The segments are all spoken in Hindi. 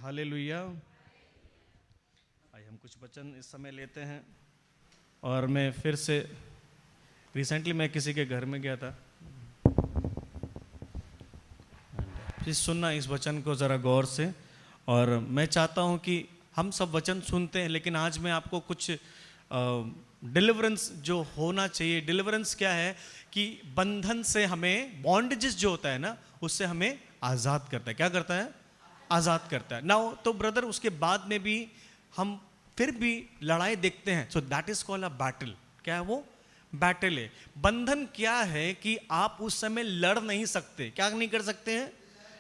हालेलुया। आइए हम कुछ वचन इस समय लेते हैं। और मैं फिर से रिसेंटली मैं किसी के घर में गया था। प्लीज सुनना इस वचन को ज़रा गौर से। और मैं चाहता हूं कि हम सब वचन सुनते हैं, लेकिन आज मैं आपको कुछ डिलीवरेंस जो होना चाहिए। डिलीवरेंस क्या है कि बंधन से हमें, बॉन्डेजेस जो होता है ना, उससे हमें आज़ाद करता है। क्या करता है? आज़ाद करता है ना। तो ब्रदर उसके बाद में भी हम फिर भी लड़ाई देखते हैं। So that is called a battle. क्या है वो? बैटल है। बंधन क्या है कि आप उस समय लड़ नहीं सकते। क्या नहीं कर सकते हैं?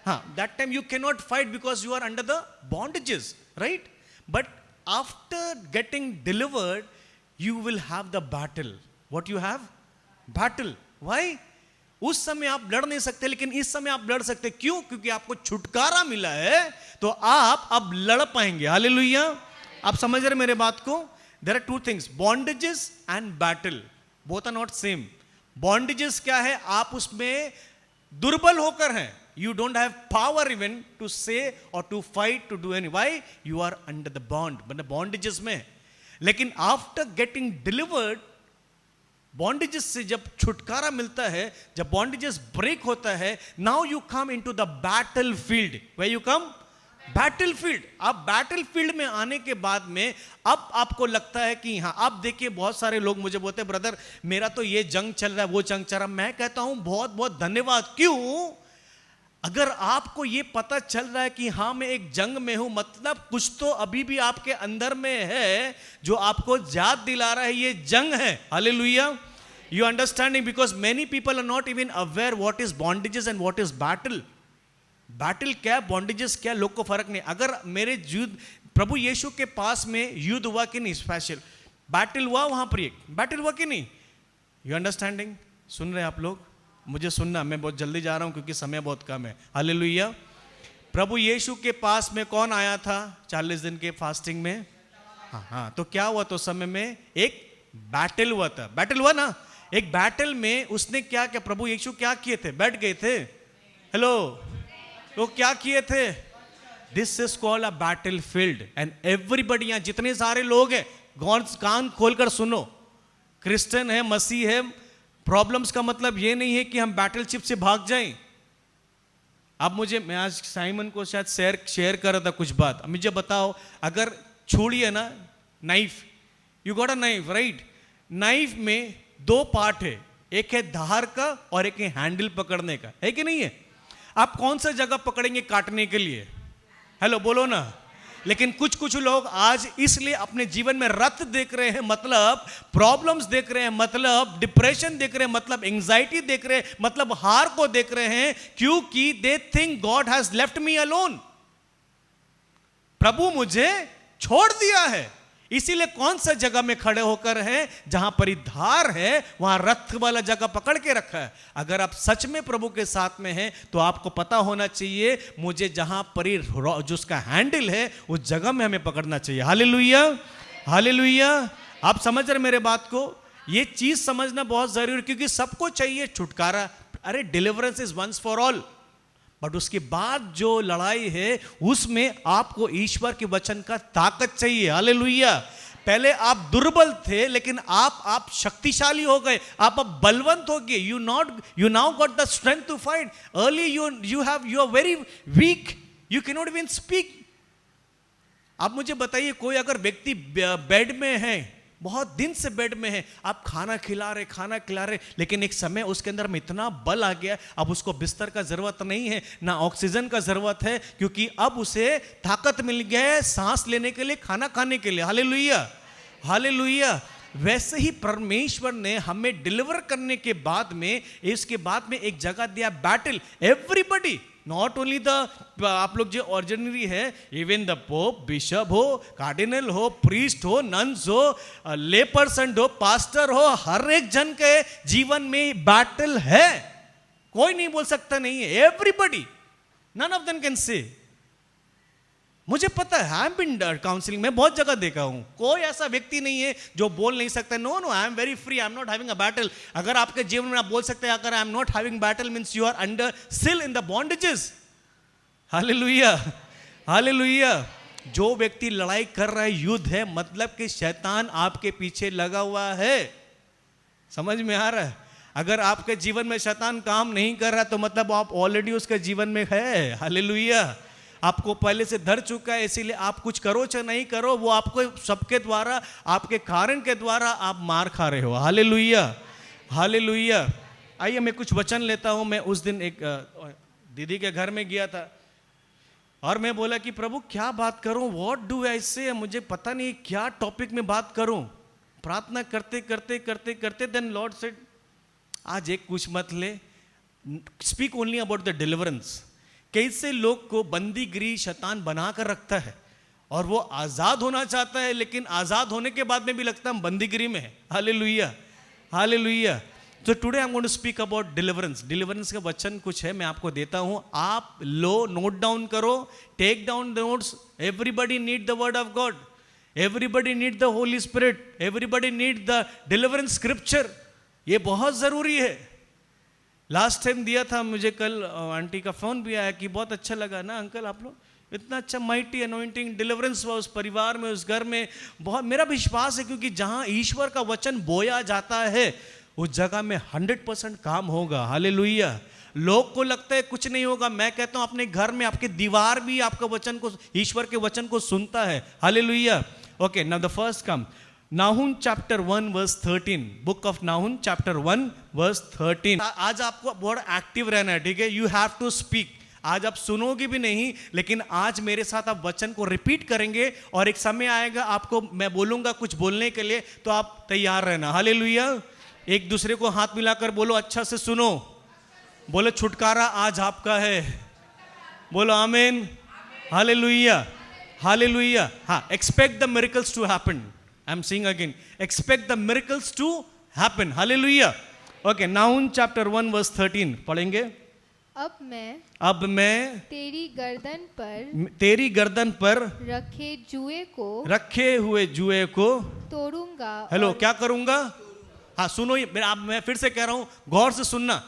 हाँ, that time you can not fight because you are under the bondages, right? But after getting delivered you will have the battle. What you have? Battle. Why? उस समय आप लड़ नहीं सकते, लेकिन इस समय आप लड़ सकते। क्यों? क्योंकि आपको छुटकारा मिला है, तो आप अब लड़ पाएंगे। हालेलुया। आप समझ रहे मेरे बात को? There are two things, bondages and battle. Both are not same. Bondages क्या है? आप उसमें दुर्बल होकर हैं। You don't have power even to say or to fight to do any. Why? You are under the bond. मतलब bondages में। लेकिन आफ्टर गेटिंग डिलीवर्ड, बॉन्डेजेस से जब छुटकारा मिलता है, जब बॉन्डेजेस ब्रेक होता है, now you come into the battlefield. Where you come? Battlefield. आप बैटल फील्ड में आने के बाद में अब आपको लगता है कि हाँ, अब देखिए बहुत सारे लोग मुझे बोलते हैं, ब्रदर मेरा तो ये जंग चल रहा है, वो जंग चल रहा है। मैं कहता हूं बहुत बहुत धन्यवाद। क्यों? अगर आपको ये पता चल रहा है कि हाँ मैं एक जंग में हूं, मतलब कुछ तो अभी भी आपके अंदर में है जो आपको याद दिला रहा है ये जंग है। Hallelujah. You understanding? Because many people are not even aware what is bondages and what is battle. Battle क्या, बॉन्डेजेस क्या, लोग को फर्क नहीं। अगर मेरे युद्ध, प्रभु यीशु के पास में युद्ध हुआ कि नहीं? स्पेशल बैटल हुआ वहां पर, एक बैटल हुआ कि नहीं? You understanding? सुन रहे आप लोग? मुझे सुनना, मैं बहुत जल्दी जा रहा हूं क्योंकि समय बहुत कम है। हालेलुया। प्रभु यीशु के पास में कौन आया था 40 दिन के फास्टिंग में? हाँ, तो क्या हुआ? तो समय में एक बैटल हुआ था। बैटल हुआ ना। एक बैटल में उसने क्या क्या, प्रभु यीशु क्या किए थे? बैठ गए थे। हेलो, तो क्या किए थे? This is called a battle field. And everybody, यहां जितने सारे लोग हैं, कान खोलकर सुनो। क्रिश्चियन है, मसीह है, प्रॉब्लम्स का मतलब ये नहीं है कि हम बैटलशिप से भाग जाएं। अब मैं आज साइमन को शायद शेयर कर रहा था कुछ बात। अब मुझे बताओ, अगर छुरी है ना, knife, you got a knife, right? Knife में दो पार्ट है, एक है धार का और एक है हैंडल पकड़ने का, है कि नहीं है? आप कौन सा जगह पकड़ेंगे काटने के लिए? हेलो, बोलो ना। लेकिन कुछ लोग आज इसलिए अपने जीवन में रत देख रहे हैं, मतलब प्रॉब्लम्स देख रहे हैं, मतलब डिप्रेशन देख रहे हैं, मतलब एंजाइटी देख रहे हैं, मतलब हार को देख रहे हैं, क्योंकि they think God has left me alone. प्रभु मुझे छोड़ दिया है। इसीलिए कौन सा जगह में खड़े होकर हैं? जहां परिधार है वहां रथ वाला जगह पकड़ के रखा है। अगर आप सच में प्रभु के साथ में हैं तो आपको पता होना चाहिए, मुझे जहां परी जो उसका हैंडल है उस जगह में हमें पकड़ना चाहिए। Hallelujah, hallelujah. आप समझ रहे मेरे बात को? ये चीज समझना बहुत जरूरी है, क्योंकि सबको चाहिए छुटकारा। अरे deliverance is once for all, but उसके बाद जो लड़ाई है उसमें आपको ईश्वर के वचन का ताकत चाहिए। हालेलुया। पहले आप दुर्बल थे, लेकिन आप शक्तिशाली हो गए, आप अब बलवंत हो गए। You now got the strength to fight. Early you are very weak, you can not even speak. आप मुझे बताइए, कोई अगर व्यक्ति बेड में है, बहुत दिन से बेड में है, आप खाना खिला रहे, लेकिन एक समय उसके अंदर में इतना बल आ गया, अब उसको बिस्तर का जरूरत नहीं है, ना ऑक्सीजन का जरूरत है, क्योंकि अब उसे ताकत मिल गया है सांस लेने के लिए, खाना खाने के लिए। Hallelujah, hallelujah. वैसे ही परमेश्वर ने हमें डिलीवर करने के बाद में, इसके बाद में एक जगह दिया battle. Everybody, not only the, आप लोग जो ऑर्डिनरी है, इवन द पोप, बिशप हो, कार्डिनल हो, प्रीस्ट हो, नन्स हो, ले पर्सन हो, पास्टर हो, हर एक जन के जीवन में बैटल है। कोई नहीं बोल सकता नहीं है। Everybody, none of them can say. मुझे पता है, आई एम बिन काउंसलिंग में बहुत जगह देखा हूं, कोई ऐसा व्यक्ति नहीं है जो बोल नहीं सकता no I am very free, I am not having a battle. अगर आपके जीवन में आप बोल सकते हैं अगर I am not having battle means you are under still in the bondages. Hallelujah. Hallelujah. जो व्यक्ति लड़ाई कर रहा है, युद्ध है, मतलब कि शैतान आपके पीछे लगा हुआ है। समझ में आ रहा है? अगर आपके जीवन में शैतान काम नहीं कर रहा तो मतलब आप ऑलरेडी उसके जीवन में है। हालेलुया। आपको पहले से धर चुका है, इसीलिए आप कुछ करो चाहे नहीं करो, वो आपको सबके द्वारा, आपके कारण के द्वारा आप मार खा रहे हो। Hallelujah, hallelujah. आइए मैं कुछ वचन लेता हूं। मैं उस दिन एक दीदी के घर में गया था और मैं बोला कि प्रभु क्या बात करूं, व्हाट डू आई से, मुझे पता नहीं क्या टॉपिक में बात करूं। प्रार्थना करते करते करते करते देन लॉर्ड सेड, आज एक कुछ मत ले, speak only about the deliverance. कैसे लोग को बंदीगिरी शैतान बना कर रखता है और वो आजाद होना चाहता है, लेकिन आजाद होने के बाद में भी लगता है हम बंदीगिरी में है। Hallelujah, hallelujah. तो today I am going to speak about deliverance. Deliverance का वचन कुछ है, मैं आपको देता हूं, आप लो, नोट डाउन करो, take down the notes. Everybody need the word of God, everybody need the Holy Spirit, everybody need the deliverance scripture. ये बहुत जरूरी है। लास्ट टाइम दिया था मुझे, कल आंटी का फोन भी आया कि बहुत अच्छा लगा ना अंकल, आप लोग इतना अच्छा माइटी अनॉइंटिंग डिलीवरेंस हुआ उस परिवार में, उस घर में। बहुत मेरा विश्वास है, क्योंकि जहां ईश्वर का वचन बोया जाता है उस जगह में 100% काम होगा। हालेलुया। लोग को लगता है कुछ नहीं होगा, मैं कहता हूं अपने घर में आपकी दीवार भी आपका वचन को, ईश्वर के वचन को सुनता है। Hallelujah. Okay, now the first come, Nahum chapter 1 verse 13। Book of Nahum chapter 1 verse 13। आज आपको बहुत एक्टिव रहना है, ठीक है? You have to speak. आज आप सुनोगे भी नहीं, लेकिन आज मेरे साथ आप वचन को रिपीट करेंगे और एक समय आएगा आपको मैं बोलूंगा कुछ बोलने के लिए, तो आप तैयार रहना। हालेलुया। एक दूसरे को हाथ मिलाकर बोलो, अच्छा से सुनो। बोलो, छुटकारा आज आपका है। बोलो आमीन। Hallelujah, hallelujah. हाँ, expect the miracles to happen. I am saying again, expect the miracles to happen. Hallelujah. Okay, Nahum chapter 1 verse 13 पढ़ेंगे। अब मैं तेरी गर्दन पर रखे हुए जुए को तोड़ूंगा। हेलो, क्या करूंगा? हाँ सुनो, मैं फिर से कह रहा हूं, गौर से सुनना।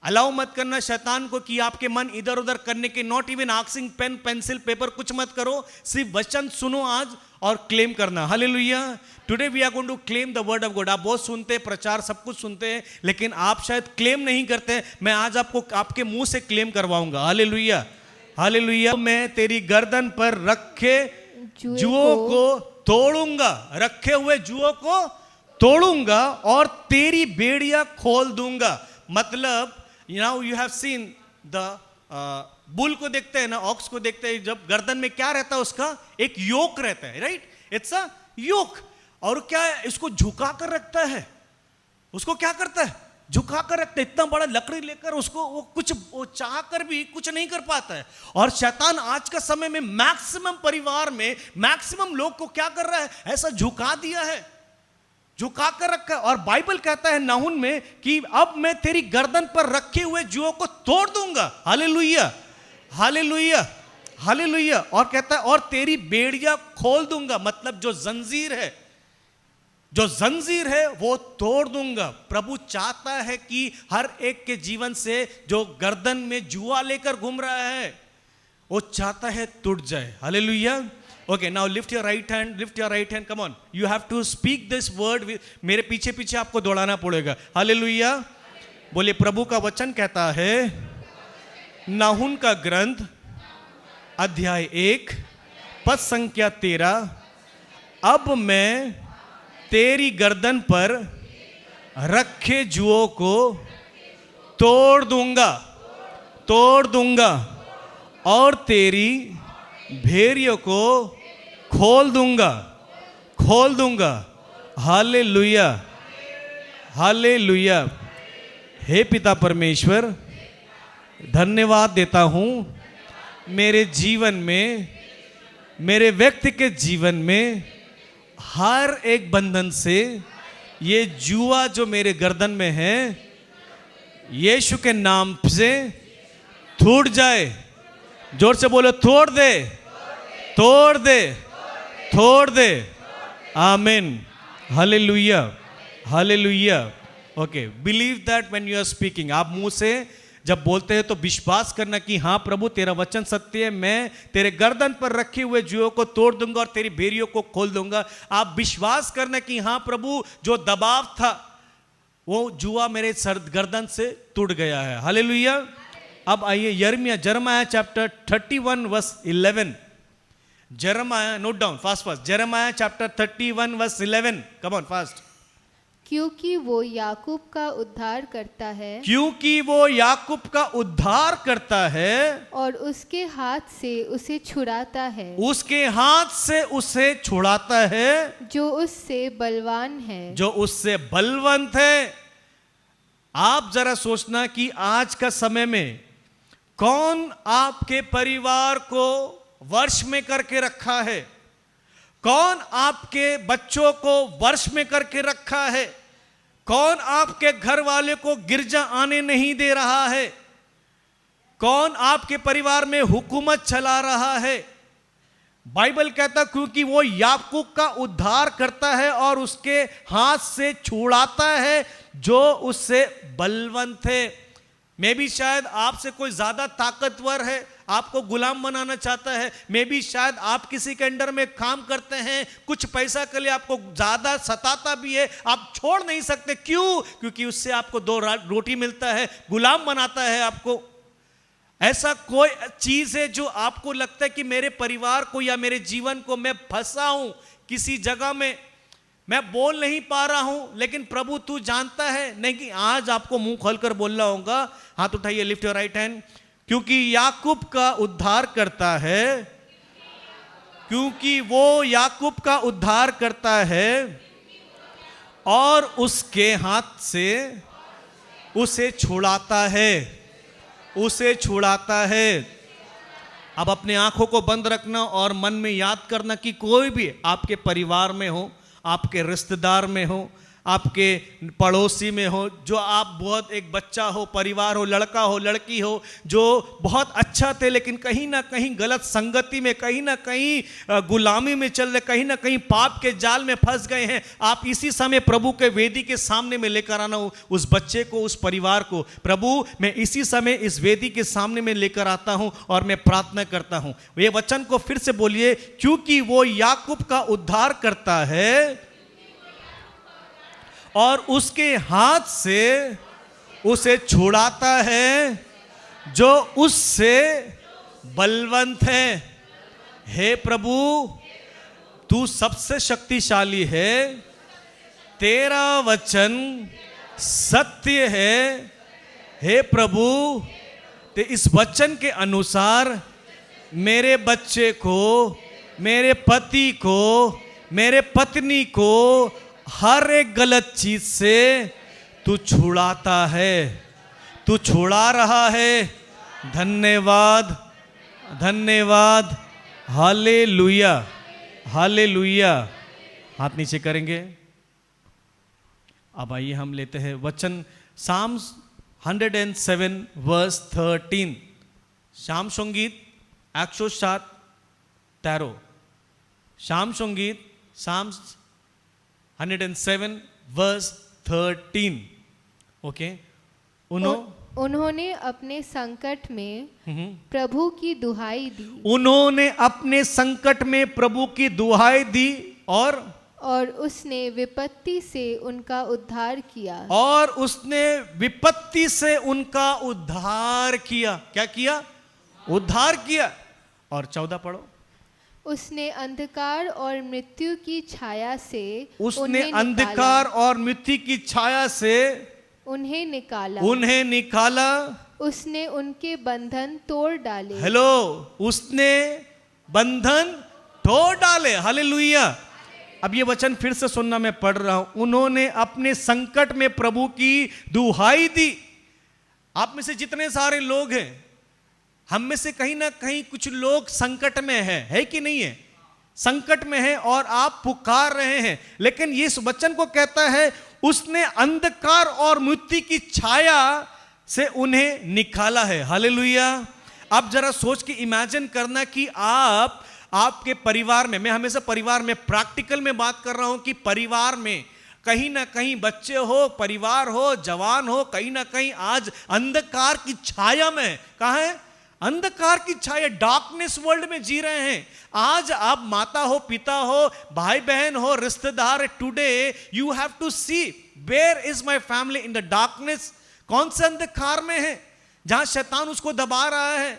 अलाउ मत करना शैतान को कि आपके मन इधर उधर करने के, not even asking pen pencil paper, कुछ मत करो, सिर्फ वचन सुनो आज और क्लेम करना। Hallelujah. Today we are going to claim the word of God. आप बहुत सुनते हैं, प्रचार सब कुछ सुनते हैं, लेकिन आप शायद क्लेम नहीं करते। मैं आज आपको आपके मुंह से क्लेम करवाऊंगा। Hallelujah, hallelujah. मैं तेरी गर्दन पर रखे जुओं को तोड़ूंगा, रखे हुए जुओं को तोड़ूंगा और तेरी बेड़ियां खोल दूंगा। मतलब now you have seen the bull को देखते हैं ना, ऑक्स को देखते हैं, जब गर्दन में क्या रहता है उसका, एक योक रहता है, राइट? इट्स अ योक। और क्या है, इसको झुका कर रखता है। उसको क्या करता है? झुका कर रखता है। इतना बड़ा लकड़ी लेकर उसको वो चाह कर भी कुछ नहीं कर पाता है। और शैतान आज का समय में मैक्सिमम परिवार में, मैक्सिमम लोग को क्या कर रहा है? ऐसा झुका दिया है, झुका कर रखा। और बाइबल कहता है नाहुम में कि अब मैं तेरी गर्दन पर रखे हुए जुओं को तोड़ दूंगा। Hallelujah, hallelujah, hallelujah. और कहता है और तेरी बेड़ियां खोल दूंगा, मतलब जो जंजीर है, जो जंजीर है वो तोड़ दूंगा। प्रभु चाहता है कि हर एक के जीवन से जो गर्दन में जुआ लेकर घूम रहा है, वो चाहता है टूट जाए। Hallelujah. Okay, now lift your right hand, lift your right hand, come on. You have to speak this word. मेरे पीछे पीछे आपको दौड़ाना पड़ेगा। हालेलुया। बोलिए, प्रभु का वचन कहता है, नाहुम का ग्रंथ अध्याय 1 पद संख्या 13, अब मैं तेरी गर्दन पर रखे जुओं को तोड़ दूंगा, तोड़ दूंगा और तेरी भेड़ियों को खोल दूंगा, खोल दूंगा। Hallelujah, hallelujah. हे पिता परमेश्वर, धन्यवाद देता हूं मेरे जीवन में, मेरे व्यक्ति के जीवन में हर एक बंधन से, ये जुआ जो मेरे गर्दन में है, यीशु के नाम से टूट जाए। जोर से बोलो, तोड़ दे, तोड़ दे, तोड़ दे। आमीन। Hallelujah, hallelujah. Okay, believe that when you are speaking, आप मुंह से जब बोलते हैं तो विश्वास करना कि हाँ प्रभु तेरा वचन सत्य है, मैं तेरे गर्दन पर रखे हुए जुओं को तोड़ दूंगा और तेरी भेड़ियों को खोल दूंगा। आप विश्वास करना कि हाँ प्रभु जो दबाव था वो जुआ मेरे सर गर्दन से टूट गया है। हालेलुया। अब आइए यिर्मयाह चैप्टर 31 वर्स 11। यिर्मयाह, नोट डाउन फास्ट फास्ट, यिर्मयाह chapter 31 verse 11, come on fast. क्योंकि वो याकूब का उद्धार करता है, क्योंकि वो याकूब का उद्धार करता है और उसके हाथ से उसे छुड़ाता है, उसके हाथ से उसे छुड़ाता है जो उससे बलवान है, जो उससे बलवंत है। आप जरा सोचना कि आज का समय में कौन आपके परिवार को वर्ष में करके रखा है, कौन आपके बच्चों को वर्ष में करके रखा है, कौन आपके घर वाले को गिरजा आने नहीं दे रहा है, कौन आपके परिवार में हुकूमत चला रहा है। बाइबल कहता क्योंकि वो याकूब का उद्धार करता है और उसके हाथ से छुड़ाता है जो उससे बलवंत है। मैं भी शायद आपसे कोई ज्यादा ताकतवर है, आपको गुलाम बनाना चाहता है। मैं भी शायद आप किसी के अंडर में काम करते हैं, कुछ पैसा के लिए आपको ज्यादा सताता भी है, आप छोड़ नहीं सकते। क्यों? क्योंकि उससे आपको 2 रोटी मिलता है, गुलाम बनाता है आपको। ऐसा कोई चीज है जो आपको लगता है कि मेरे परिवार को या मेरे जीवन को मैं फंसा हूं किसी जगह में, मैं बोल नहीं पा रहा हूं, लेकिन प्रभु तू जानता है। नहीं कि आज आपको मुंह खोलकर बोलना होगा। हाथ उठाइए, लिफ्ट योर राइट हैंड। क्योंकि याकूब का उद्धार करता है, क्योंकि वो याकूब का उद्धार करता है और उसके हाथ से उसे छुड़ाता है, उसे छुड़ाता है। अब अपने आंखों को बंद रखना और मन में याद करना कि कोई भी आपके परिवार में हो, आपके रिश्तेदार में हो, आपके पड़ोसी में हो, जो आप बहुत एक बच्चा हो, परिवार हो, लड़का हो, लड़की हो, जो बहुत अच्छा थे लेकिन कहीं ना कहीं गलत संगति में, कहीं ना कहीं गुलामी में चल रहे, कहीं ना कहीं पाप के जाल में फंस गए हैं। आप इसी समय प्रभु के वेदी के सामने में लेकर आना हो उस बच्चे को, उस परिवार को। प्रभु मैं इसी समय इस वेदी के सामने में लेकर आता हूं और मैं प्रार्थना करता हूं। ये वचन को फिर से बोलिए, क्योंकि वो याकूब का उद्धार करता है और उसके हाथ से उसे छुड़ाता है जो उससे बलवंत है। हे प्रभु तू सबसे शक्तिशाली है, तेरा वचन सत्य है। हे प्रभु ते इस वचन के अनुसार मेरे बच्चे को, मेरे पति को, मेरे पत्नी को हर एक गलत चीज से तू छुड़ाता है, तू छुड़ा रहा है। धन्यवाद, धन्यवाद, हालेलुया, हालेलुया। हाथ नीचे करेंगे। अब आइए हम लेते हैं वचन साम्स 107 वर्स 13। शाम संगीत 107 शाम संगीत साम्स 107 वर्स 13। ओके। उन्होंने अपने संकट में प्रभु की दुहाई दी, उन्होंने अपने संकट में प्रभु की दुहाई दी और उसने विपत्ति से उनका उद्धार किया, और उसने विपत्ति से उनका उद्धार किया। क्या किया? उद्धार किया। और 14 पढ़ो। उसने अंधकार और मृत्यु की छाया से उसने अंधकार और मृत्यु की छाया से उन्हें निकाला, उन्हें निकाला। उसने उनके बंधन तोड़ डाले। हेलो, उसने बंधन तोड़ डाले। हालेलुया। अब ये वचन फिर से सुनना, मैं पढ़ रहा हूं। उन्होंने अपने संकट में प्रभु की दुहाई दी। आप में से जितने सारे लोग हैं, हम में से कहीं ना कहीं कुछ लोग संकट में है कि नहीं है? संकट में है और आप पुकार रहे हैं, लेकिन ये इस वचन को कहता है उसने अंधकार और मृत्यु की छाया से उन्हें निकाला है। हालेलुया। अब जरा सोच के इमेजिन करना कि आपके परिवार में, मैं हमेशा परिवार में प्रैक्टिकल में बात कर रहा हूं कि परिवार में कहीं ना कहीं बच्चे हो, परिवार हो, जवान हो, कहीं ना कहीं आज अंधकार की छाया में, कहाँ है? अंधकार की छाया, डार्कनेस वर्ल्ड में जी रहे हैं। आज आप माता हो, पिता हो, भाई बहन हो, रिश्तेदार, today you have to see where is my family in the darkness. कौन से अंधकार में है जहां शैतान उसको दबा रहा है?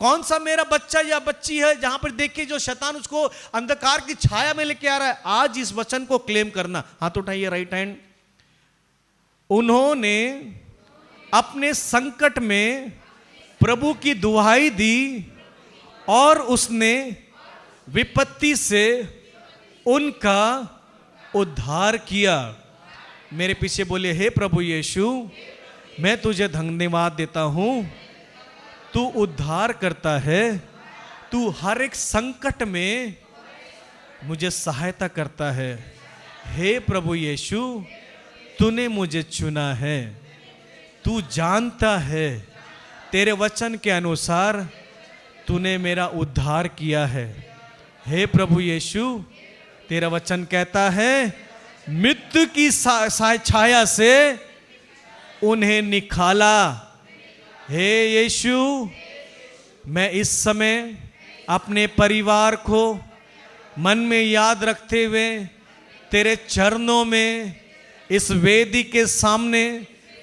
कौन सा मेरा बच्चा या बच्ची है जहां पर देखिए जो शैतान उसको अंधकार की छाया में लेके आ रहा है? आज इस वचन को क्लेम करना। हाथ उठाइए, राइट हैंड। उन्होंने अपने संकट में प्रभु की दुहाई दी और उसने विपत्ति से उनका उद्धार किया। मेरे पीछे बोले, हे प्रभु यीशु, मैं तुझे धन्यवाद देता हूं, तू उद्धार करता है, तू हर एक संकट में मुझे सहायता करता है। हे प्रभु यीशु, तूने मुझे चुना है, तू जानता है, तेरे वचन के अनुसार तूने मेरा उद्धार किया है। हे प्रभु यीशु, तेरा वचन कहता है मृत्यु की छाया से उन्हें निकाला। हे यीशु, मैं इस समय अपने परिवार को मन में याद रखते हुए तेरे चरणों में इस वेदी के सामने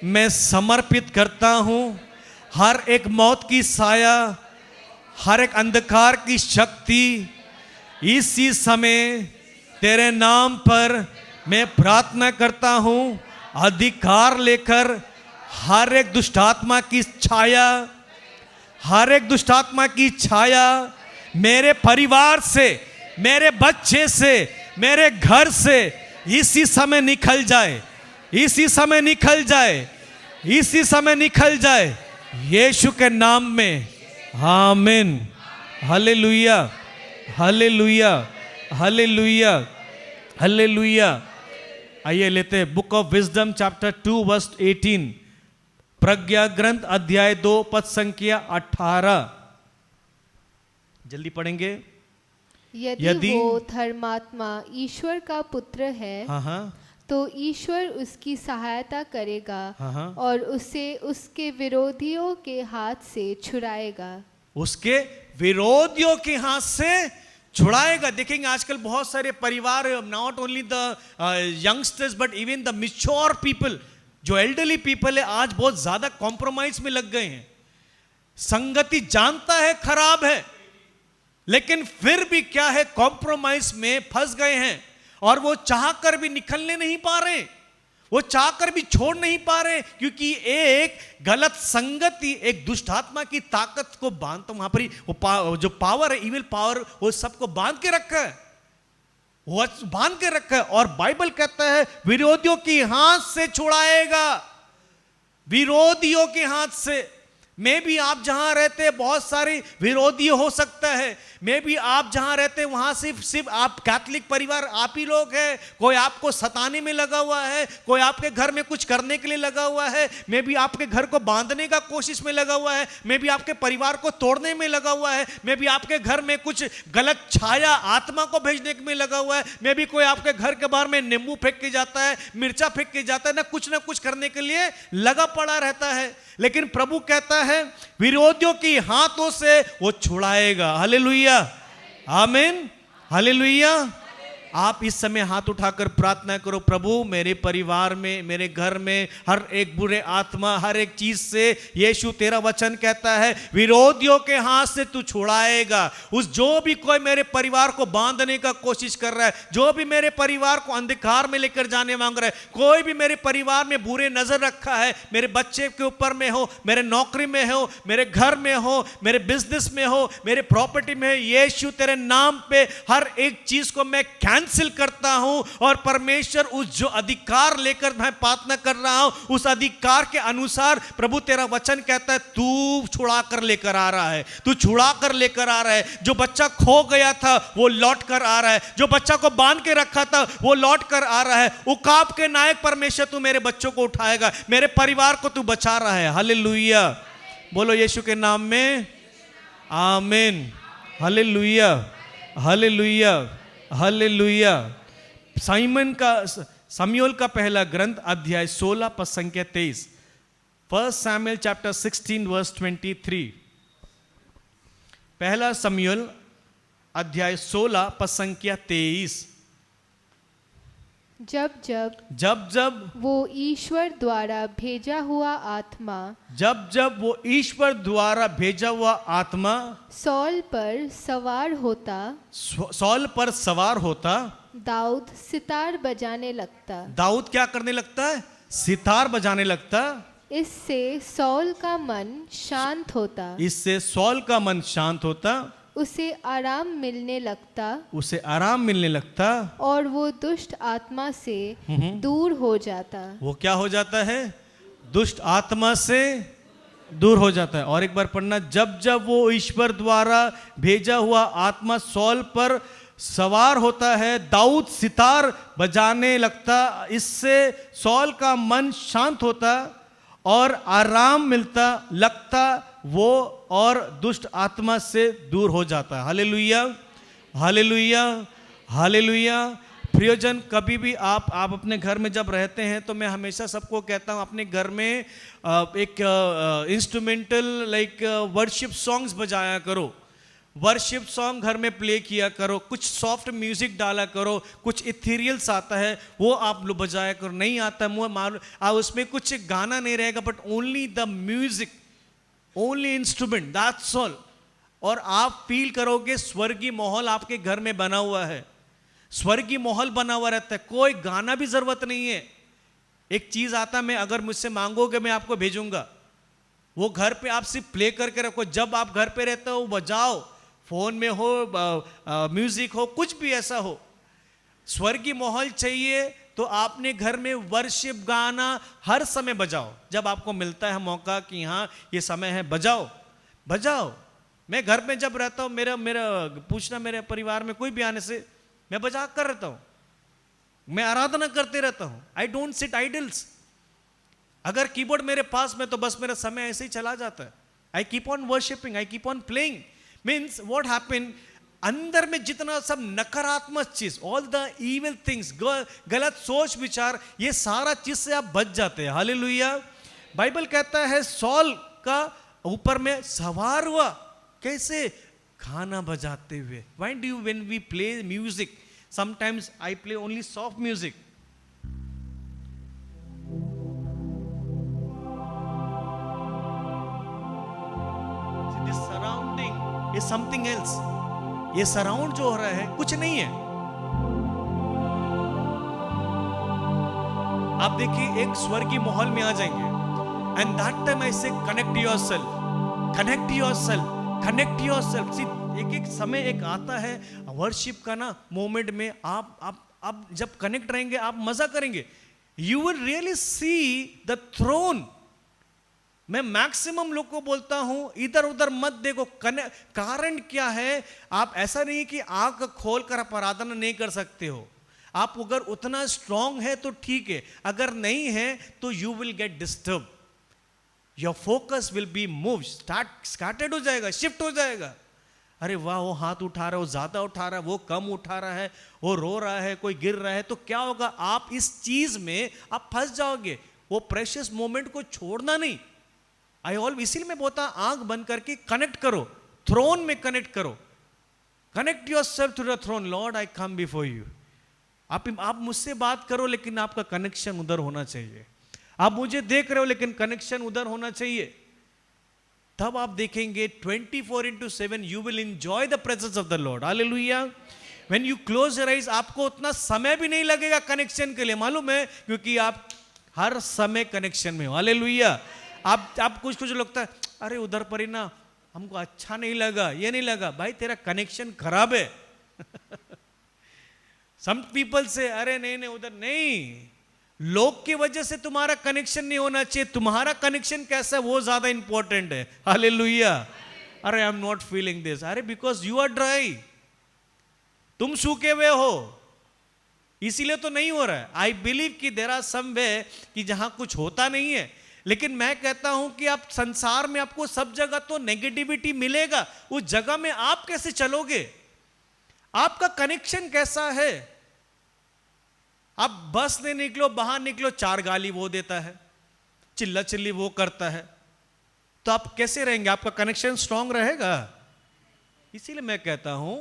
मैं समर्पित करता हूँ। हर एक मौत की साया, हर एक अंधकार की शक्ति इसी समय तेरे नाम पर मैं प्रार्थना करता हूँ। अधिकार लेकर हर एक दुष्ट आत्मा की छाया, हर एक दुष्ट आत्मा की छाया मेरे परिवार से, मेरे बच्चे से, मेरे घर से इसी समय निकल जाए, इसी समय निकल जाए, इसी समय निकल जाए, यीशु के नाम में। आमीन। Hallelujah, hallelujah, hallelujah, hallelujah. आइए लेते हैं book of wisdom chapter 2 verse 18, प्रज्ञा ग्रंथ अध्याय 2 पद संख्या 18। जल्दी पढ़ेंगे। यदि वो धर्मात्मा ईश्वर का पुत्र है, हाँ, तो ईश्वर उसकी सहायता करेगा, हाँ, और उसे उसके विरोधियों के हाथ से छुड़ाएगा। उसके विरोधियों के हाथ से छुड़ाएगा। देखेंगे आजकल बहुत सारे परिवार, not only the youngsters but even the mature people, जो एल्डरली पीपल है, आज बहुत ज्यादा कॉम्प्रोमाइज में लग गए हैं। संगति जानता है खराब है, लेकिन फिर भी क्या है, कॉम्प्रोमाइज में फंस गए हैं और वो चाहकर भी निकलने नहीं पा रहे, वो चाहकर भी छोड़ नहीं पा रहे, क्योंकि एक गलत संगति, एक दुष्ट आत्मा की ताकत को बांधता, वहां पर वो जो पावर है, इविल पावर, वो सबको बांध के रखा है, वो बांध के रखा है। और बाइबल कहता है विरोधियों के हाथ से छुड़ाएगा, विरोधियों के हाथ से। मैं भी आप जहां रहते हैं बहुत सारे विरोधी हो सकता है, मैं भी आप जहां रहते हैं वहां सिर्फ आप कैथोलिक परिवार आप ही लोग हैं, कोई आपको सताने में लगा हुआ है, कोई आपके घर में कुछ करने के लिए लगा हुआ है, मैं भी आपके घर को बांधने का कोशिश में लगा हुआ है, मैं भी आपके परिवार को तोड़ने में लगा हुआ है, मैं भी आपके घर में कुछ गलत छाया आत्मा को भेजने में लगा हुआ है, मैं भी कोई आपके घर के बाहर में नींबू फेंक के जाता है, मिर्चा फेंक के जाता है, ना कुछ करने के लिए लगा पड़ा रहता है। लेकिन प्रभु कहता है विरोधियों की हाथों से वो छुड़ाएगा। हालेलुया, आमीन, हालेलुया। आप इस समय हाथ उठाकर प्रार्थना करो, प्रभु मेरे परिवार में, मेरे घर में हर एक बुरे आत्मा, हर एक चीज से, यीशु तेरा वचन कहता है विरोधियों के हाथ से तू छुड़ाएगा। उस जो भी कोई मेरे परिवार को बांधने का कोशिश कर रहा है, जो भी मेरे परिवार को अंधकार में लेकर जाने मांग रहा है, कोई भी मेरे परिवार में बुरे नजर रखा है, मेरे बच्चे के ऊपर में हो, मेरे नौकरी में हो, मेरे घर में हो, मेरे बिजनेस में हो, मेरे प्रॉपर्टी में, यीशु तेरे नाम पे हर एक चीज को मैं कैंसिल करता हूं। और परमेश्वर उस जो अधिकार लेकर मैं प्रार्थना कर रहा हूं, उस अधिकार के अनुसार प्रभु तेरा वचन कहता है तू छुड़ा कर लेकर आ रहा है, तू छुड़ा कर लेकर आ रहा है। जो बच्चा खो गया था वो लौट कर आ रहा है, जो बच्चा को बांध के रखा था वो लौट कर आ रहा है। उकाब के नायक परमेश्वर तू मेरे बच्चों को उठाएगा, मेरे परिवार को तू बचा रहा है। हालेलुया, बोलो यीशु के नाम में आमीन। Hallelujah, hallelujah, hallelujah. शमूएल का पहला ग्रंथ अध्याय 16 पद संख्या 23। 1 Samuel chapter 16 verse 23। पहला शमूएल अध्याय 16 पद संख्या 23। जब जब वो ईश्वर द्वारा भेजा हुआ आत्मा जब वो ईश्वर द्वारा भेजा हुआ आत्मा सौल पर सवार होता दाऊद सितार बजाने लगता। दाऊद क्या करने लगता है? सितार बजाने लगता। इससे सौल का मन शांत होता। उसे आराम मिलने लगता और वो दुष्ट आत्मा से दूर हो जाता। वो क्या हो जाता है? दुष्ट आत्मा से दूर हो जाता है। और एक बार पढ़ना, जब वो ईश्वर द्वारा भेजा हुआ आत्मा सौल पर सवार होता है, दाऊद सितार बजाने लगता। इससे सौल का मन शांत होता और आराम मिलता लगता वो, और दुष्ट आत्मा से दूर हो जाता है। Hallelujah, hallelujah, hallelujah. प्रियजन, कभी भी आप अपने घर में जब रहते हैं तो मैं हमेशा सबको कहता हूँ अपने घर में एक इंस्ट्रूमेंटल लाइक वर्शिप सॉन्ग्स बजाया करो। वर्शिप सॉन्ग घर में प्ले किया करो, कुछ सॉफ्ट म्यूजिक डाला करो, कुछ इथेरियल्स आता है वो आप लोग बजाया करो। नहीं आता मुझे मालूम, उसमें कुछ गाना नहीं रहेगा, but only the music, only instrument, that's all. और आप फील करोगे स्वर्गीय माहौल आपके घर में बना हुआ है, स्वर्गीय माहौल बना हुआ रहता है। कोई गाना भी जरूरत नहीं है। एक चीज आता है, मैं अगर मुझसे मांगोगे मैं आपको भेजूंगा, वो घर पे आप सिर्फ प्ले करके रखो। जब आप घर पे रहते हो बजाओ, फोन में हो, म्यूजिक हो, कुछ भी ऐसा हो। स्वर्गीय माहौल चाहिए तो आपने घर में वर्शिप गाना हर समय बजाओ। जब आपको मिलता है मौका कि हाँ ये समय है, बजाओ। मैं घर में जब रहता हूँ, मेरा पूछना, मेरे परिवार में कोई भी आने से मैं बजा कर रहता हूँ, मैं आराधना करते रहता हूँ। I don't sit idols. अगर कीबोर्ड मेरे पास में तो बस मेरा समय ऐसे ही चला जाता है। I keep on worshipping, I keep on playing. Means what happen, अंदर में जितना सब नकारात्मक चीज, ऑल द इविल थिंग्स, गलत सोच विचार, ये सारा चीज से आप बच जाते हैं। हालेलुया। बाइबल कहता है सौल का ऊपर में सवार हुआ, कैसे? खाना बजाते हुए। Why do you when we play music, sometimes I play only soft music. This surrounding is something else. ये सराउंड जो हो रहा है कुछ नहीं है। आप देखिए एक स्वर्गीय माहौल में आ जाएंगे, and that time I say connect yourself, connect yourself, connect yourself. See एक समय एक आता है वर्शिप का ना मोमेंट में, आप जब कनेक्ट रहेंगे आप मजा करेंगे। You will really see the throne. मैं मैक्सिमम लोग को बोलता हूं इधर उधर मत देखो। कारण क्या है? आप ऐसा नहीं कि आंख खोलकर आप आराधना नहीं कर सकते हो। आप अगर उतना स्ट्रांग है तो ठीक है, अगर नहीं है तो you will get disturb, your focus will be move, started हो जाएगा, शिफ्ट हो जाएगा। अरे वाह, वो हाथ उठा रहा है, वो ज्यादा उठा रहा है, वो कम उठा रहा है, वो रो रहा है, कोई गिर रहा है, तो क्या होगा? आप इस चीज में आप फंस जाओगे। वो प्रेशियस मोमेंट को छोड़ना नहीं। आई ऑल इसीलिए मैं बोलता आंख बंद करके कनेक्ट करो, थ्रोन में कनेक्ट करो। Connect yourself to the throne. Lord I come before you. आप मुझसे बात करो लेकिन आपका कनेक्शन उधर होना चाहिए। आप मुझे देख रहे हो लेकिन कनेक्शन उधर होना चाहिए। तब आप देखेंगे 24/7 you will enjoy the presence of the Lord. Hallelujah. When you close your eyes, आपको उतना समय भी नहीं लगेगा कनेक्शन के लिए, मालूम है, क्योंकि आप हर समय कनेक्शन में हो। हालेलुया। आप कुछ लगता है अरे उधर पर ही ना हमको अच्छा नहीं लगा, ये नहीं लगा, भाई तेरा कनेक्शन खराब है। सम पीपल से अरे नहीं उधर नहीं, लोग की वजह से तुम्हारा कनेक्शन नहीं होना चाहिए, तुम्हारा कनेक्शन कैसा है वो ज्यादा इंपॉर्टेंट है। हालेलुया। अरे आई एम नॉट फीलिंग दिस, अरे बिकॉज यू आर ड्राई, तुम सूखे हुए हो, इसीलिए तो नहीं हो रहा है। आई बिलीव कि देयर आर सम वे कि जहां कुछ होता नहीं है, लेकिन मैं कहता हूं कि आप संसार में आपको सब जगह तो नेगेटिविटी मिलेगा, उस जगह में आप कैसे चलोगे? आपका कनेक्शन कैसा है? आप बस से निकलो, बाहर निकलो, 4 गाली वो देता है, चिल्ला चिल्ली वो करता है, तो आप कैसे रहेंगे? आपका कनेक्शन स्ट्रांग रहेगा? इसीलिए मैं कहता हूं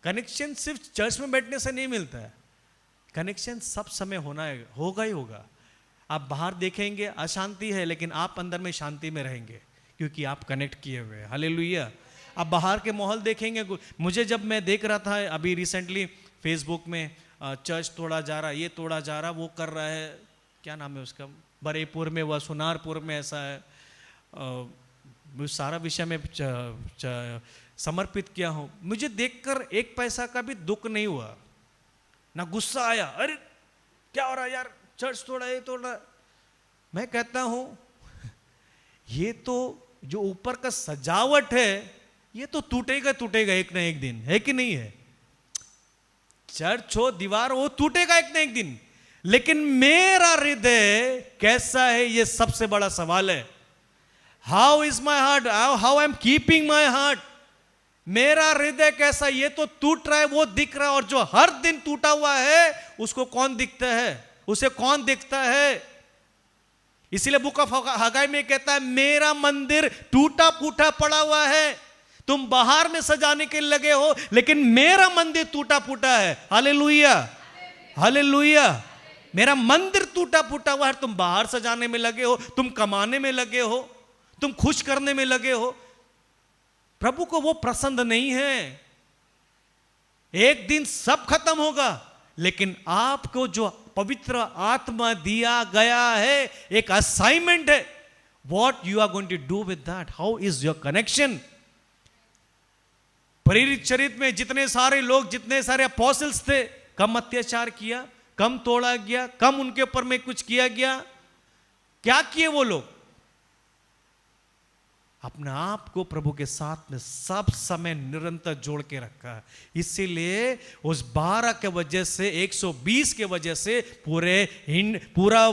कनेक्शन सिर्फ चर्च में बैठने से नहीं मिलता है, कनेक्शन सब समय होगा ही होगा। आप बाहर देखेंगे अशांति है, लेकिन आप अंदर में शांति में रहेंगे क्योंकि आप कनेक्ट किए हुए हैं। हालेलुया। आप बाहर के माहौल देखेंगे, मुझे जब मैं देख रहा था अभी रिसेंटली फेसबुक में, चर्च तोड़ा जा रहा, ये तोड़ा जा रहा, वो कर रहा है, क्या नाम है उसका, बरेपुर में, वह सुनारपुर में ऐसा है, सारा विषय में समर्पित किया हूँ। मुझे देखकर एक पैसा का भी दुख नहीं हुआ, ना गुस्सा आया, अरे क्या हो रहा है यार, चर्च तोड़ा, ये तोड़ा। मैं कहता हूं ये तो जो ऊपर का सजावट है ये तो टूटेगा टूटेगा एक ना एक दिन, है कि नहीं है? चर्च हो, दीवार हो, टूटेगा एक ना एक दिन, लेकिन मेरा हृदय कैसा है ये सबसे बड़ा सवाल है। How is my heart, how I am keeping my heart. मेरा हृदय कैसा, ये तो टूट रहा है, वो दिख रहा है, और जो हर दिन टूटा हुआ है उसको कौन दिखता है, उसे कौन देखता है? इसीलिए बुक ऑफ हगाई में कहता है मेरा मंदिर टूटा फूटा पड़ा हुआ है, तुम बाहर में सजाने के लिए लगे हो, लेकिन मेरा मंदिर टूटा फूटा है। Hallelujah, hallelujah. मेरा मंदिर टूटा फूटा हुआ है, तुम बाहर सजाने में लगे हो, तुम कमाने में लगे हो, तुम खुश करने में लगे हो। प्रभु को वो पसंद नहीं है। एक दिन सब खत्म होगा, लेकिन आपको जो पवित्र आत्मा दिया गया है, एक असाइनमेंट है, what you are going to do with that, how is your connection. प्रेरित चरित्र में जितने सारे लोग, जितने सारे अपोस्टल्स थे, कम अत्याचार किया, कम तोड़ा गया, कम उनके ऊपर में कुछ किया गया? क्या किए वो लोग? अपने आप को प्रभु के साथ में सब समय निरंतर जोड़ के रखा। इसीलिए उस 12 के वजह से, 120 के वजह से पूरा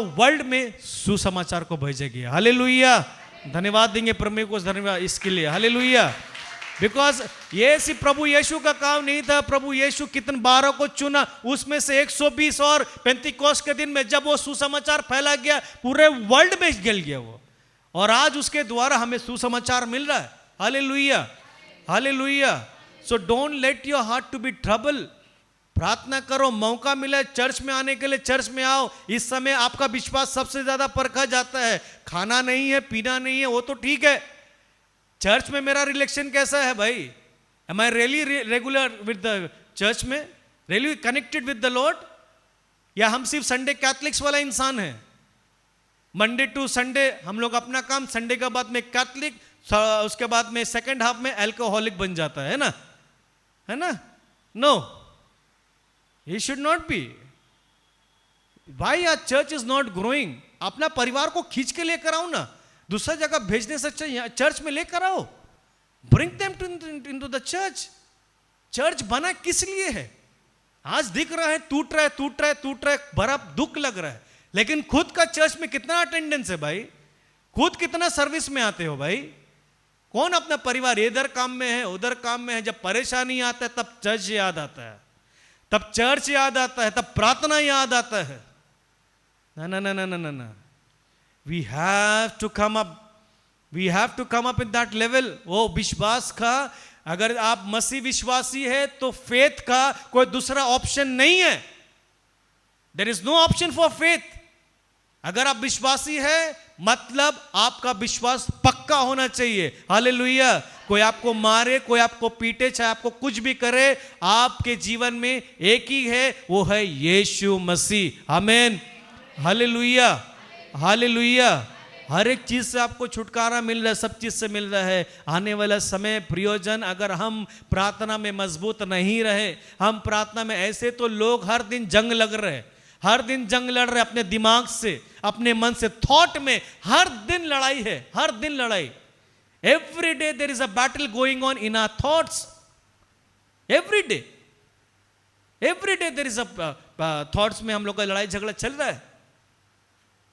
वर्ल्ड में सुसमाचार को भेजा गया। हालेलुया। धन्यवाद देंगे प्रभु को, धन्यवाद इसके लिए। हालेलुया। बिकॉज ये सिर्फ प्रभु यीशु का काम नहीं था। प्रभु यीशु कितने 12 को चुना, उसमें से 120 और पेंतीकोस्त के दिन में जब वो सुसमाचार फैला गया, पूरे वर्ल्ड में गल गया वो, और आज उसके द्वारा हमें सुसमाचार मिल रहा है। Hallelujah, hallelujah. So don't let your heart to be trouble. प्रार्थना करो, मौका मिले चर्च में आने के लिए, चर्च में आओ। इस समय आपका विश्वास सबसे ज्यादा परखा जाता है। खाना नहीं है, पीना नहीं है, वो तो ठीक है। चर्च में मेरा रिलेशन कैसा है भाई? Am I really regular with the church में, really connected with the Lord? या हम सिर्फ संडे कैथलिक्स वाला इंसान है? मंडे टू संडे हम लोग अपना काम, संडे के बाद में कैथलिक, उसके बाद में सेकंड हाफ में अल्कोहलिक बन जाता है ना, है ना? No, he should not be. Why our church is not growing? अपना परिवार को खींच के लेकर आओ ना, दूसरा जगह भेजने से अच्छा चर्च में लेकर आओ। Bring them into the church. Church बना किस लिए है? आज दिख रहा है टूट रहा है, टूट रहा है, टूट रहा है, बड़ा दुख लग रहा है, लेकिन खुद का चर्च में कितना अटेंडेंस है भाई? खुद कितना सर्विस में आते हो भाई? कौन अपना परिवार, इधर काम में है, उधर काम में है, जब परेशानी आता है तब चर्च याद आता है, तब चर्च याद आता है, तब प्रार्थना याद आता है। ना ना ना ना ना ना ना, we have to come up, we have to come up in that level. वो विश्वास का, अगर आप मसीह विश्वासी है तो फेथ का कोई दूसरा ऑप्शन नहीं है। There is no option for faith. अगर आप विश्वासी है मतलब आपका विश्वास पक्का होना चाहिए। हालेलुया। कोई आपको मारे, कोई आपको पीटे, चाहे आपको कुछ भी करे, आपके जीवन में एक ही है, वो है यीशु मसीह। आमीन। Hallelujah, hallelujah. हर एक चीज से आपको छुटकारा मिल रहा है, सब चीज से मिल रहा है। आने वाला समय प्रयोजन, अगर हम प्रार्थना में मजबूत नहीं रहे, हम प्रार्थना में ऐसे, तो लोग हर दिन जंग लग रहे हैं, हर दिन जंग लड़ रहे अपने दिमाग से, अपने मन से, थॉट में हर दिन लड़ाई है, हर दिन लड़ाई। Every day there is a battle going on in our thoughts. Every day there is a thoughts में हम लोग का लड़ाई झगड़ा चल रहा है।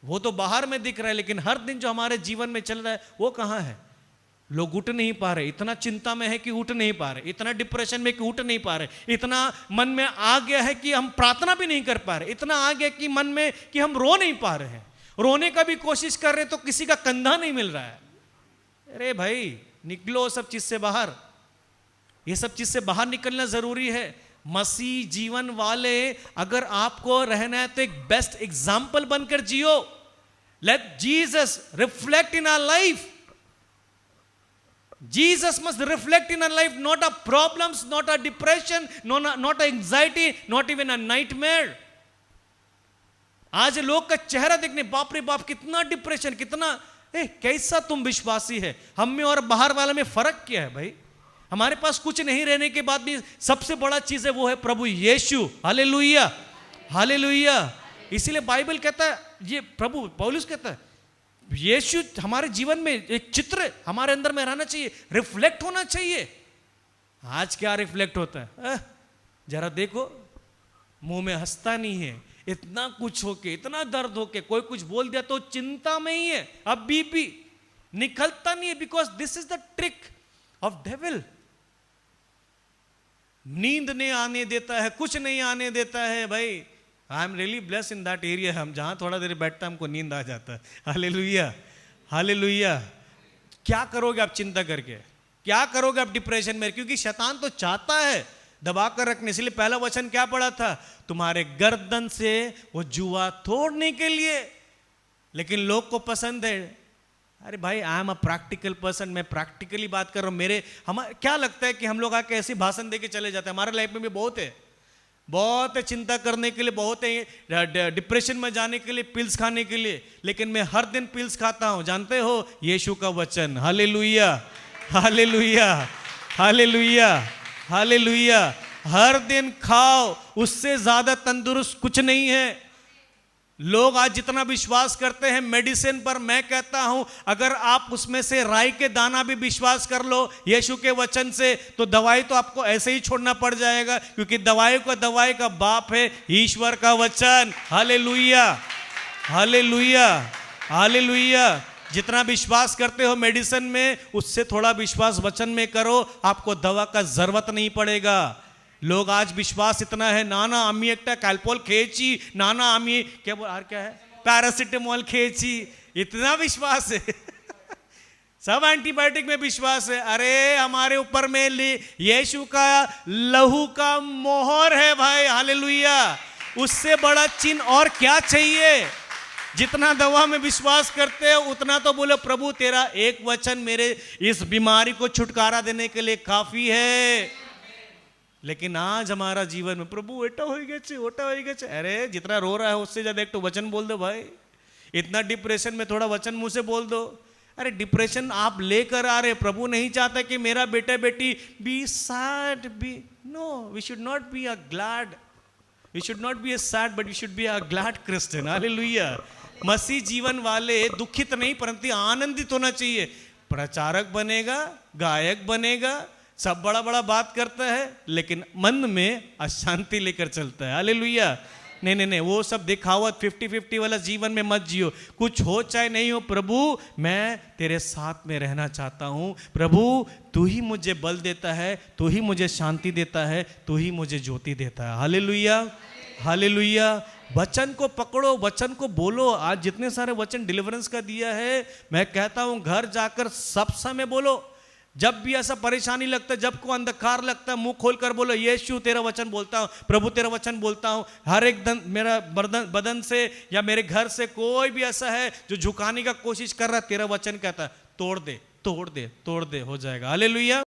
वो तो बाहर में दिख रहा है, लेकिन हर दिन जो हमारे जीवन में चल रहा है वो कहां है? लोग उठ नहीं पा रहे, इतना चिंता में है कि उठ नहीं पा रहे, इतना डिप्रेशन में कि उठ नहीं पा रहे, इतना मन में आ गया है कि हम प्रार्थना भी नहीं कर पा रहे, इतना आ गया कि मन में कि हम रो नहीं पा रहे हैं, रोने का भी कोशिश कर रहे तो किसी का कंधा नहीं मिल रहा है। अरे भाई निकलो सब चीज से बाहर, ये सब चीज से बाहर निकलना जरूरी है। मसीह जीवन वाले अगर आपको रहना है तो एक बेस्ट एग्जाम्पल बनकर जियो। Let Jesus reflect in our life. Jesus must reflect in our life, not our problems, not our depression, not our anxiety, not even a nightmare. आज लोग का चेहरा देखने, बाप रे बाप कितना डिप्रेशन, कितना कैसा तुम विश्वासी है। हम में और बाहर वाले में फर्क क्या है भाई? हमारे पास कुछ नहीं रहने के बाद भी सबसे बड़ा चीज है वो है प्रभु यीशु। Hallelujah, hallelujah. इसीलिए बाइबल कहता है, ये प्रभु पौलुस कहता है, यीशु हमारे जीवन में एक चित्र हमारे अंदर में रहना चाहिए, रिफ्लेक्ट होना चाहिए। आज क्या रिफ्लेक्ट होता है? जरा देखो, मुंह में हंसता नहीं है, इतना कुछ होके, इतना दर्द होके कोई कुछ बोल दिया तो चिंता में ही है, अब बीपी निकलता नहीं है। Because this is the trick of devil. नींद नहीं आने देता है, कुछ नहीं आने देता है भाई। I am really blessed in that area. हम जहां थोड़ा देर बैठता है हमको नींद आ जाता है। Hallelujah, hallelujah. क्या करोगे आप चिंता करके? क्या करोगे आप डिप्रेशन में? क्योंकि शैतान तो चाहता है दबा कर रखने। इसलिए पहला वचन क्या पढ़ा था? तुम्हारे गर्दन से वो जुआ तोड़ने के लिए। लेकिन लोग को पसंद है, अरे भाई I am a practical person, मैं प्रैक्टिकली बात कर रहा हूं। हम क्या लगता है कि हम लोग आके ऐसे भाषण दे के चले जाते हैं। हमारे लाइफ में भी बहुत है, बहुत है चिंता करने के लिए, बहुत है डिप्रेशन में जाने के लिए, पिल्स खाने के लिए। लेकिन मैं हर दिन पिल्स खाता हूं, जानते हो? यीशु का वचन। Hallelujah, hallelujah, hallelujah, hallelujah. हर दिन खाओ, उससे ज्यादा तंदुरुस्त कुछ नहीं है। लोग आज जितना विश्वास करते हैं मेडिसिन पर, मैं कहता हूं अगर आप उसमें से राई के दाना भी विश्वास कर लो यीशु के वचन से, तो दवाई तो आपको ऐसे ही छोड़ना पड़ जाएगा। क्योंकि दवाई का बाप है ईश्वर का वचन। Hallelujah, hallelujah, hallelujah. जितना विश्वास करते हो मेडिसिन में, उससे थोड़ा विश्वास वचन में करो, आपको दवा का जरूरत नहीं पड़ेगा। लोग आज विश्वास इतना है, नाना आमी एक कैल्पोल खेची, नाना आमी क्या है पैरासिटामोल खेची, इतना विश्वास है। सब एंटीबायोटिक में विश्वास है। अरे हमारे ऊपर में यीशु का लहू का मोहर है भाई। हालेलुया। उससे बड़ा चिन्ह और क्या चाहिए? जितना दवा में विश्वास करते हो उतना तो बोलो प्रभु तेरा एक वचन मेरे इस बीमारी को छुटकारा देने के लिए काफी है। लेकिन आज हमारा जीवन में प्रभु एटा हो गया। अरे जितना रो रहा है उससे ज्यादा एक तो वचन बोल दो भाई। इतना डिप्रेशन में थोड़ा वचन मुंह से बोल दो। अरे डिप्रेशन आप लेकर आ रहे, प्रभु नहीं चाहता कि मेरा बेटा बेटी be sad, be no, we should not be a glad, we should not be a sad, but we should be a glad Christian. Hallelujah. मसीह जीवन वाले दुखित नहीं परंतु आनंदित होना चाहिए। प्रचारक बनेगा, गायक बनेगा, सब बड़ा बड़ा बात करता है, लेकिन मन में अशांति लेकर चलता है। हालेलुया। नहीं, वो सब दिखावत 50-50 वाला जीवन में मत जियो। कुछ हो चाहे नहीं हो, प्रभु मैं तेरे साथ में रहना चाहता हूं। प्रभु तू ही मुझे बल देता है, तू ही मुझे शांति देता है, तू ही मुझे ज्योति देता है। Hallelujah, hallelujah. वचन को पकड़ो, वचन को बोलो। आज जितने सारे वचन डिलीवरेंस का दिया है, मैं कहता हूं घर जाकर सब समय बोलो। जब भी ऐसा परेशानी लगता है, जब को अंधकार लगता है, मुंह खोलकर बोलो यीशु तेरा वचन बोलता हूं, प्रभु तेरा वचन बोलता हूं। हर एक दिन मेरा बदन से या मेरे घर से कोई भी ऐसा है जो झुकाने का कोशिश कर रहा है, तेरा वचन कहता है तोड़ दे, तोड़ दे, तोड़ दे, हो जाएगा। हालेलुया।